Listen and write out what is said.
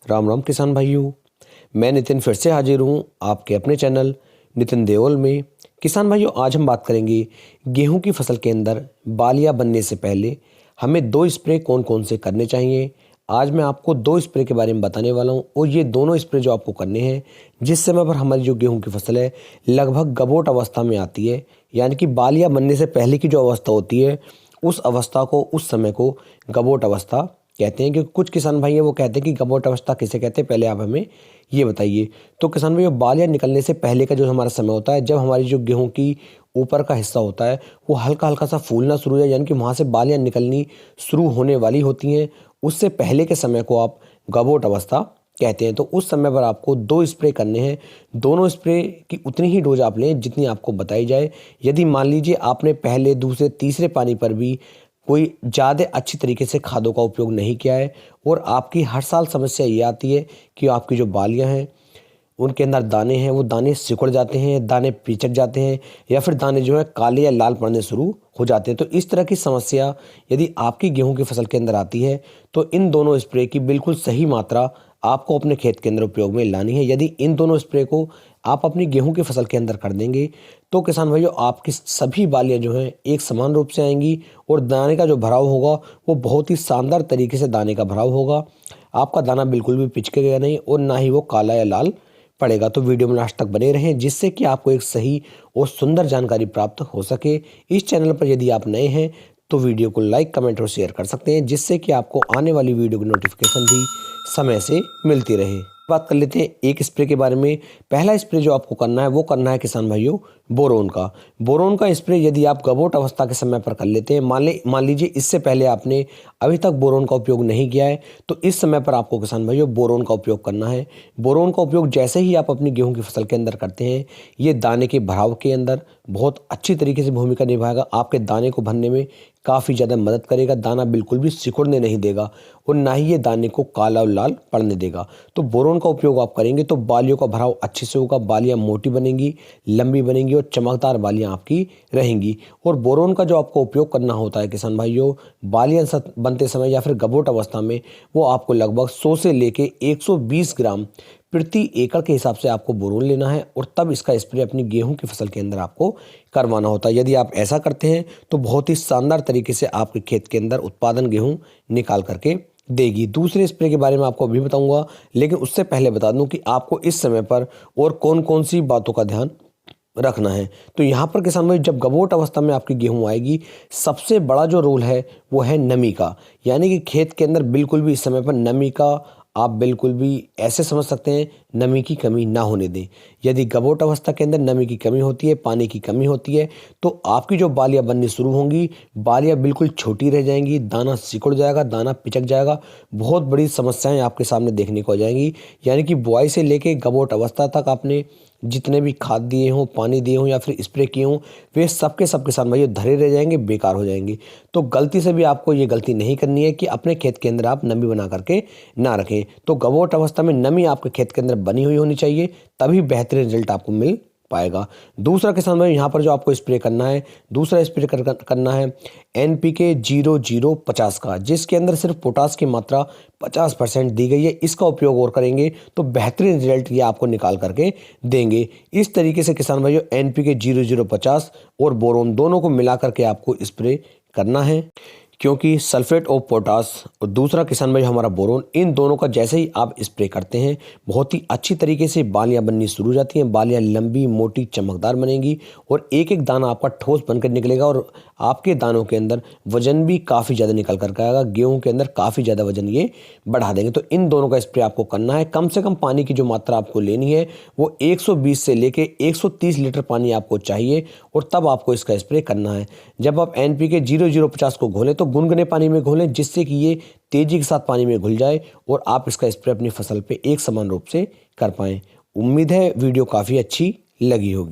राम राम किसान भाइयों। मैं नितिन फिर से हाजिर हूँ आपके अपने चैनल नितिन देओल में। किसान भाइयों, आज हम बात करेंगे गेहूं की फसल के अंदर बालियां बनने से पहले हमें दो स्प्रे कौन कौन से करने चाहिए। आज मैं आपको दो स्प्रे के बारे में बताने वाला हूं और ये दोनों स्प्रे जो आपको करने हैं जिस समय पर हमारी जो गेहूं की फसल है लगभग गबोट अवस्था में आती है, यानी कि बालियां बनने से पहले की जो अवस्था होती है उस अवस्था को, उस समय को गबोट अवस्था कहते हैं। क्योंकि कुछ किसान भाई हैं वो कहते हैं कि गबोट अवस्था किसे कहते हैं, पहले आप हमें ये बताइए। तो किसान भाई, बालियां निकलने से पहले का जो हमारा समय होता है, जब हमारी जो गेहूं की ऊपर का हिस्सा होता है वो हल्का हल्का सा फूलना शुरू हो जाए, यानी कि वहाँ से बालियां निकलनी शुरू होने वाली होती हैं, उससे पहले के समय को आप गबोट अवस्था कहते हैं। तो उस समय पर आपको दो स्प्रे करने हैं। दोनों स्प्रे की उतनी ही डोज आप लें जितनी आपको बताई जाए। यदि मान लीजिए आपने पहले, दूसरे, तीसरे पानी पर भी कोई ज़्यादा अच्छी तरीके से खादों का उपयोग नहीं किया है और आपकी हर साल समस्या ये आती है कि आपकी जो बालियां हैं उनके अंदर दाने हैं, वो दाने सिकुड़ जाते हैं, दाने पिचक जाते हैं या फिर दाने जो है काले या लाल पड़ने शुरू हो जाते हैं। तो इस तरह की समस्या यदि आपकी गेहूं की फसल के अंदर आती है तो इन दोनों स्प्रे की बिल्कुल सही मात्रा आपको अपने खेत के अंदर उपयोग में लानी है। यदि इन दोनों स्प्रे को आप अपनी गेहूं की फसल के अंदर कर देंगे तो किसान भाइयों, आपकी सभी बालियां जो हैं एक समान रूप से आएंगी और दाने का जो भराव होगा वो बहुत ही शानदार तरीके से दाने का भराव होगा। आपका दाना बिल्कुल भी पिचकेगा नहीं और ना ही वो काला या लाल पड़ेगा। तो वीडियो में लास्ट तक बने रहें जिससे कि आपको एक सही और सुंदर जानकारी प्राप्त हो सके। इस चैनल पर यदि आप नए हैं तो वीडियो को लाइक, कमेंट और शेयर कर सकते हैं जिससे कि आपको आने वाली वीडियो की नोटिफिकेशन भी समय से मिलती रहे। बात कर लेते हैं एक स्प्रे के बारे में। पहला स्प्रे जो आपको करना है वो करना है किसान भाइयों बोरोन का। बोरोन का स्प्रे यदि आप गबोट अवस्था के समय पर कर लेते हैं, मान लीजिए इससे पहले आपने अभी तक बोरोन का उपयोग नहीं किया है, तो इस समय पर आपको किसान भाइयों बोरोन का उपयोग करना है। बोरोन का उपयोग जैसे ही आप अपनी गेहूं की फसल के अंदर करते हैं, ये दाने के भराव के अंदर बहुत अच्छी तरीके से भूमिका निभाएगा। आपके दाने को भरने में काफ़ी ज़्यादा मदद करेगा। दाना बिल्कुल भी सिकुड़ने नहीं देगा और ना ही ये दाने को काला और लाल पड़ने देगा। तो बोरोन का उपयोग आप करेंगे तो बालियों का भराव अच्छे से होगा, बालियां मोटी बनेंगी, लंबी बनेंगी और चमकदार बालियां आपकी रहेंगी। और बोरोन का जो आपको उपयोग करना होता है किसान भाइयों, बालियां बनते समय या फिर गबोट अवस्था में, वो आपको लगभग 100 से लेके 120 ग्राम प्रति एकड़ के हिसाब से आपको बोरोन लेना है और तब इसका स्प्रे अपनी गेहूं की फसल के अंदर आपको करवाना होता है। यदि आप ऐसा करते हैं तो बहुत ही शानदार तरीके से आपके खेत के अंदर उत्पादन गेहूं निकाल करके देगी। दूसरे स्प्रे के बारे में आपको अभी बताऊंगा, लेकिन उससे पहले बता दूं कि आपको इस समय पर और कौन कौन सी बातों का ध्यान रखना है। तो यहाँ पर किसान भाई, जब गबोट अवस्था में आपकी गेहूं आएगी, सबसे बड़ा जो रोल है वो है नमी का। यानी कि खेत के अंदर बिल्कुल भी इस समय पर नमी का आप बिल्कुल भी ऐसे समझ सकते हैं नमी की कमी ना होने दें। यदि गबोट अवस्था के अंदर नमी की कमी होती है, पानी की कमी होती है, तो आपकी जो बालियां बननी शुरू होंगी, बालियां बिल्कुल छोटी रह जाएंगी, दाना सिकुड़ जाएगा, दाना पिचक जाएगा, बहुत बड़ी समस्याएं आपके सामने देखने को आ जाएंगी। यानी कि बुआई से लेके गबोट अवस्था तक आपने जितने भी खाद दिए हों, पानी दिए हों या फिर स्प्रे किए हों, वे सबके सब किसान भाई धरे रह जाएंगे, बेकार हो जाएंगे। तो गलती से भी आपको ये गलती नहीं करनी है कि अपने खेत के अंदर आप नमी बना करके ना रखें। तो गबोट अवस्था में नमी आपके खेत के अंदर बनी हुई होनी चाहिए, तभी बेहतरीन रिजल्ट आपको मिल पाएगा। दूसरा किसान भाई, यहाँ पर जो आपको स्प्रे करना है, दूसरा स्प्रे करना है NPK 0050 का, जिसके अंदर सिर्फ पोटास की मात्रा 50% दी गई है। इसका उपयोग और करेंगे तो बेहतरीन रिजल्ट ये आपको निकाल करके देंगे। इस तरीके से किसान भाइयों NPK 0050 और बोरोन दोनों को मिला करके आपको स्प्रे करना है, क्योंकि सल्फेट ऑफ पोटास और दूसरा किसान भाई हमारा बोरोन, इन दोनों का जैसे ही आप स्प्रे करते हैं बहुत ही अच्छी तरीके से बालियां बननी शुरू हो जाती हैं। बालियां लंबी, मोटी, चमकदार बनेंगी और एक एक दाना आपका ठोस बनकर निकलेगा और आपके दानों के अंदर वजन भी काफ़ी ज़्यादा निकल कर आएगा। गेहूं के अंदर काफ़ी ज़्यादा वजन ये बढ़ा देंगे। तो इन दोनों का स्प्रे आपको करना है। कम से कम पानी की जो मात्रा आपको लेनी है वो 120 से लेके 130 लीटर पानी आपको चाहिए और तब आपको इसका स्प्रे करना है। जब आप NPK 0050 को घोलें तो गुनगुने पानी में घोलें, जिससे कि ये तेजी के साथ पानी में घुल जाए और आप इसका स्प्रे अपनी फसल पे एक समान रूप से कर पाएं। उम्मीद है वीडियो काफ़ी अच्छी लगी होगी।